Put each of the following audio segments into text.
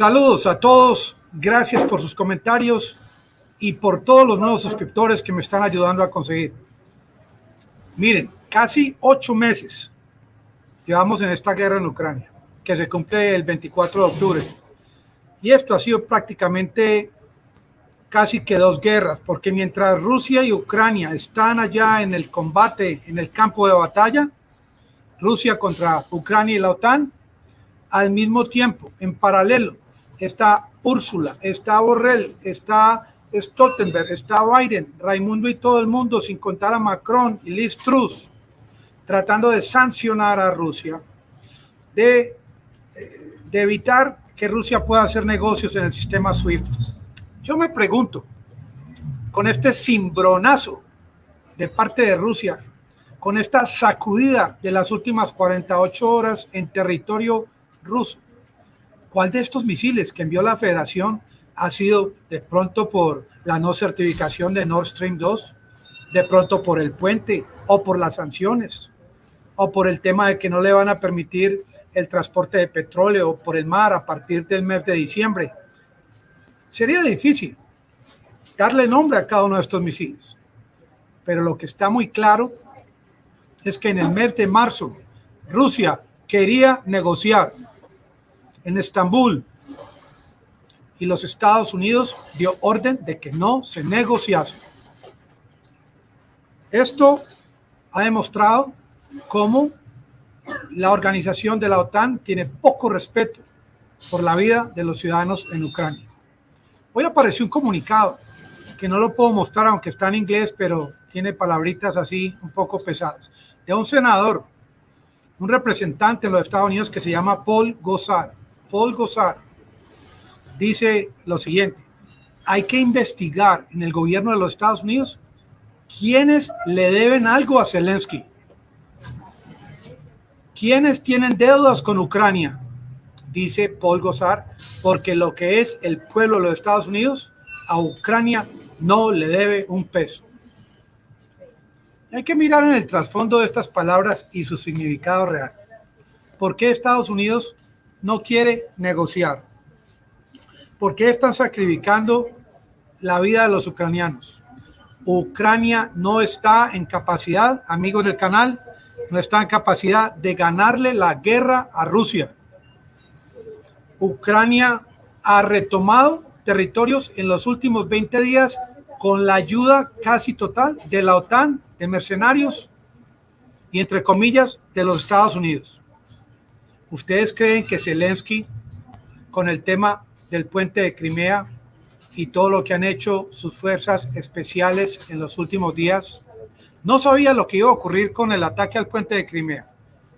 Saludos a todos, gracias por sus comentarios y por todos los nuevos suscriptores que me están ayudando a conseguir. Miren, casi 8 meses llevamos en esta guerra en Ucrania, que se cumple el 24 de octubre. Y esto ha sido prácticamente casi que 2 guerras, porque mientras Rusia y Ucrania están allá en el combate, en el campo de batalla, Rusia contra Ucrania y la OTAN, al mismo tiempo, en paralelo, está Úrsula, está Borrell, está Stoltenberg, está Biden, Raimundo y todo el mundo, sin contar a Macron y Liz Truss, tratando de sancionar a Rusia, de evitar que Rusia pueda hacer negocios en el sistema SWIFT. Yo me pregunto, con este cimbronazo de parte de Rusia, con esta sacudida de las últimas 48 horas en territorio ruso, ¿cuál de estos misiles que envió la Federación ha sido de pronto por la no certificación de Nord Stream 2, de pronto por el puente o por las sanciones o por el tema de que no le van a permitir el transporte de petróleo por el mar a partir del mes de diciembre? Sería difícil darle nombre a cada uno de estos misiles, pero lo que está muy claro es que en el mes de marzo Rusia quería negociar en Estambul y los Estados Unidos dio orden de que no se negociase. Esto ha demostrado cómo la organización de la OTAN tiene poco respeto por la vida de los ciudadanos en Ucrania. Hoy apareció un comunicado que no lo puedo mostrar aunque está en inglés, pero tiene palabritas así un poco pesadas, de un senador, un representante de los Estados Unidos que se llama Paul Gosar. Paul Gosar dice lo siguiente: hay que investigar en el gobierno de los Estados Unidos quiénes le deben algo a Zelensky, quiénes tienen deudas con Ucrania, dice Paul Gosar, porque lo que es el pueblo de los Estados Unidos a Ucrania no le debe un peso. Hay que mirar en el trasfondo de estas palabras y su significado real. ¿Por qué Estados Unidos no quiere negociar? ¿Por qué están sacrificando la vida de los ucranianos? Ucrania no está en capacidad, amigos del canal, no está en capacidad de ganarle la guerra a Rusia. Ucrania ha retomado territorios en los últimos 20 días con la ayuda casi total de la OTAN, de mercenarios y, entre comillas, de los Estados Unidos. ¿Ustedes creen que Zelensky, con el tema del puente de Crimea y todo lo que han hecho sus fuerzas especiales en los últimos días, no sabía lo que iba a ocurrir con el ataque al puente de Crimea?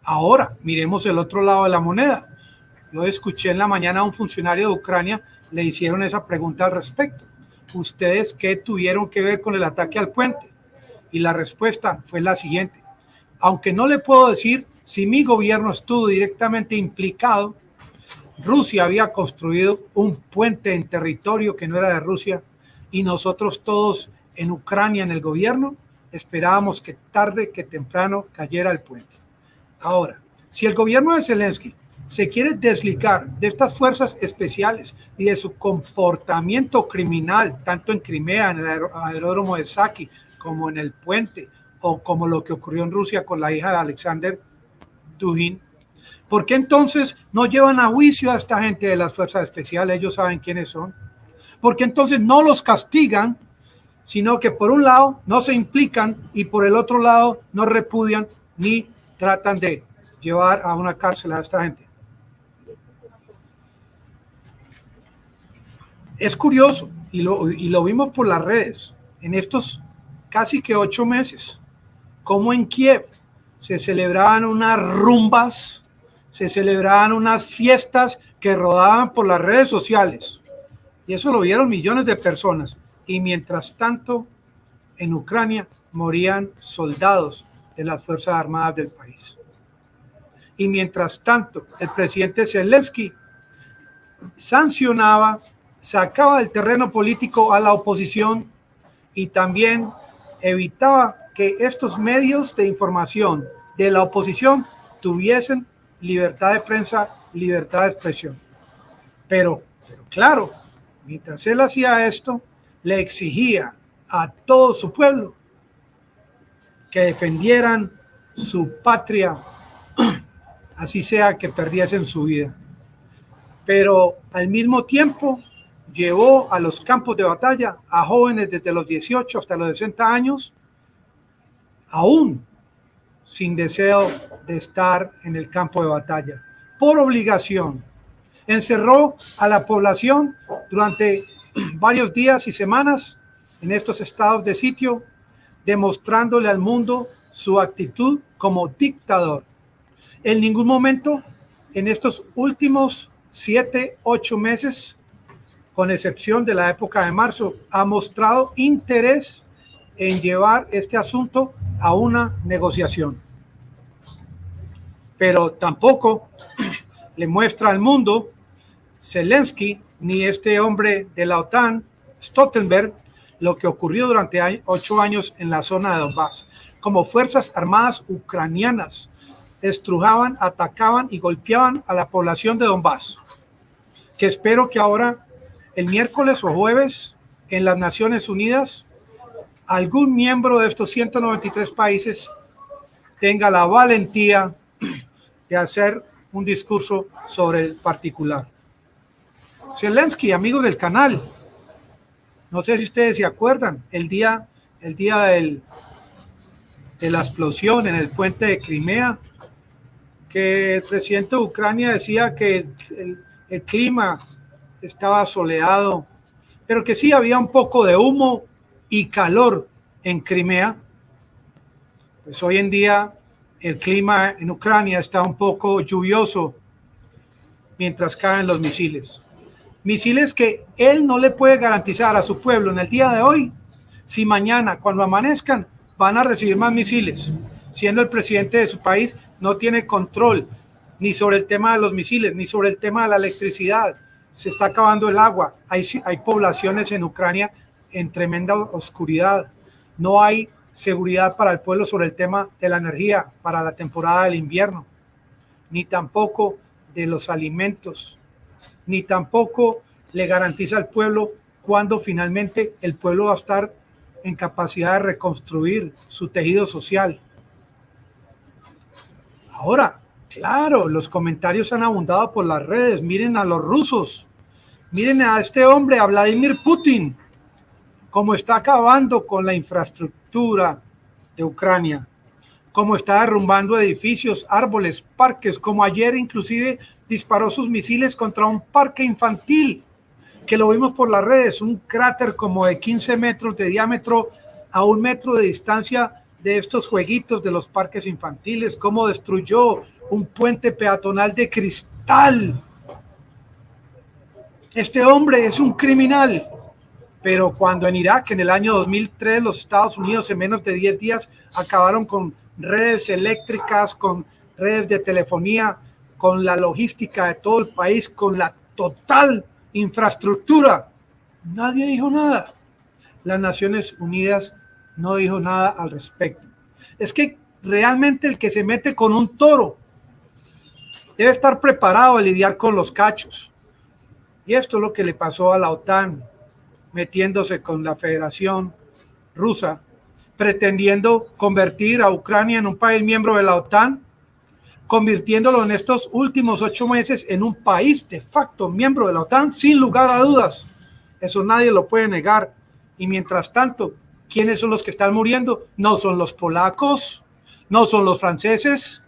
Ahora, miremos el otro lado de la moneda. Yo escuché en la mañana a un funcionario de Ucrania, le hicieron esa pregunta al respecto. ¿Ustedes qué tuvieron que ver con el ataque al puente? Y la respuesta fue la siguiente: aunque no le puedo decir si mi gobierno estuvo directamente implicado, Rusia había construido un puente en territorio que no era de Rusia y nosotros todos en Ucrania, en el gobierno, esperábamos que tarde que temprano cayera el puente. Ahora, si el gobierno de Zelensky se quiere desligar de estas fuerzas especiales y de su comportamiento criminal, tanto en Crimea, en el aeródromo de Saki, como en el puente, o como lo que ocurrió en Rusia con la hija de Alexander Dugin, ¿por qué entonces no llevan a juicio a esta gente de las fuerzas especiales? Ellos saben quiénes son. ¿Por qué entonces no los castigan, sino que por un lado no se implican y por el otro lado no repudian ni tratan de llevar a una cárcel a esta gente? Es curioso, y lo vimos por las redes, en estos casi que 8 meses, como en Kiev se celebraban unas rumbas, se celebraban unas fiestas que rodaban por las redes sociales. Y eso lo vieron millones de personas. Y mientras tanto, en Ucrania morían soldados de las Fuerzas Armadas del país. Y mientras tanto, el presidente Zelensky sancionaba, sacaba del terreno político a la oposición y también evitaba que estos medios de información de la oposición tuviesen libertad de prensa, libertad de expresión. Pero Pero claro, mientras él hacía esto, le exigía a todo su pueblo que defendieran su patria, así sea que perdiesen su vida. Pero al mismo tiempo llevó a los campos de batalla a jóvenes desde los 18 hasta los 60 años, aún sin deseo de estar en el campo de batalla, por obligación. Encerró a la población durante varios días y semanas en estos estados de sitio, demostrándole al mundo su actitud como dictador. En ningún momento en estos últimos 7-8 meses, con excepción de la época de marzo, ha mostrado interés en llevar este asunto a una negociación. Pero tampoco le muestra al mundo Zelensky ni este hombre de la OTAN, Stoltenberg, lo que ocurrió durante 8 años en la zona de Donbass, como fuerzas armadas ucranianas estrujaban, atacaban y golpeaban a la población de Donbass, que espero que ahora, el miércoles o jueves, en las Naciones Unidas, algún miembro de estos 193 países tenga la valentía de hacer un discurso sobre el particular. Zelensky, amigos del canal, no sé si ustedes se acuerdan, el día de la explosión en el puente de Crimea, que el presidente de Ucrania decía que el clima estaba soleado, pero que sí había un poco de humo y calor en Crimea. Pues hoy en día el clima en Ucrania está un poco lluvioso mientras caen los misiles. Misiles que él no le puede garantizar a su pueblo en el día de hoy si mañana, cuando amanezcan, van a recibir más misiles, siendo el presidente de su país no tiene control ni sobre el tema de los misiles, ni sobre el tema de la electricidad. Se está acabando el agua. Hay poblaciones en Ucrania en tremenda oscuridad. No hay seguridad para el pueblo sobre el tema de la energía para la temporada del invierno, ni tampoco de los alimentos, ni tampoco le garantiza al pueblo cuando finalmente el pueblo va a estar en capacidad de reconstruir su tejido social. Ahora, claro, los comentarios han abundado por las redes. Miren a los rusos, miren a este hombre, a Vladimir Putin, cómo está acabando con la infraestructura de Ucrania, cómo está derrumbando edificios, árboles, parques, como ayer inclusive disparó sus misiles contra un parque infantil, que lo vimos por las redes, un cráter como de 15 metros de diámetro a 1 metro de distancia de estos jueguitos de los parques infantiles, cómo destruyó un puente peatonal de cristal. Este hombre es un criminal, pero cuando en Irak, en el año 2003, los Estados Unidos en menos de 10 días acabaron con redes eléctricas, con redes de telefonía, con la logística de todo el país, con la total infraestructura, nadie dijo nada. Las Naciones Unidas no dijo nada al respecto. Es que realmente el que se mete con un toro debe estar preparado a lidiar con los cachos. Y esto es lo que le pasó a la OTAN, metiéndose con la Federación Rusa, pretendiendo convertir a Ucrania en un país miembro de la OTAN, convirtiéndolo en estos últimos 8 meses en un país de facto miembro de la OTAN, sin lugar a dudas. Eso nadie lo puede negar. Y mientras tanto, ¿quiénes son los que están muriendo? No son los polacos, no son los franceses,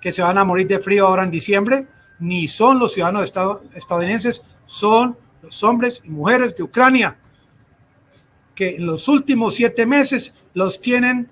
que se van a morir de frío ahora en diciembre, ni son los ciudadanos estadounidenses, son los hombres y mujeres de Ucrania, que en los últimos 7 meses los tienen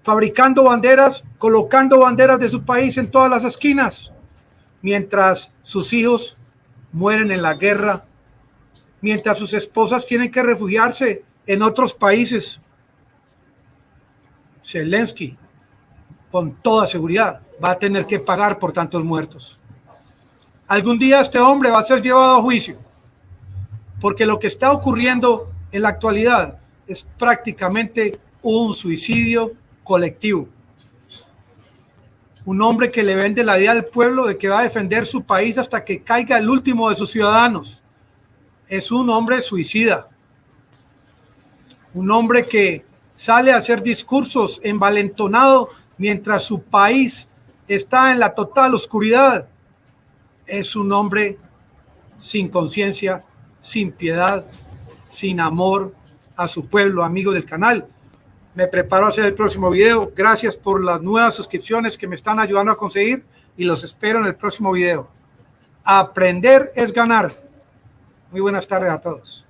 fabricando banderas, colocando banderas de su país en todas las esquinas, mientras sus hijos mueren en la guerra, mientras sus esposas tienen que refugiarse en otros países. Zelensky, con toda seguridad, va a tener que pagar por tantos muertos. Algún día este hombre va a ser llevado a juicio, porque lo que está ocurriendo en la actualidad es prácticamente un suicidio colectivo. Un hombre que le vende la idea al pueblo de que va a defender su país hasta que caiga el último de sus ciudadanos. es un hombre suicida, un hombre que sale a hacer discursos envalentonado mientras su país está en la total oscuridad. Es un hombre sin conciencia, sin piedad, sin amor a su pueblo. Amigo del canal, me preparo a hacer el próximo video. Gracias por las nuevas suscripciones que me están ayudando a conseguir y los espero en el próximo video. Aprender es ganar. Muy buenas tardes a todos.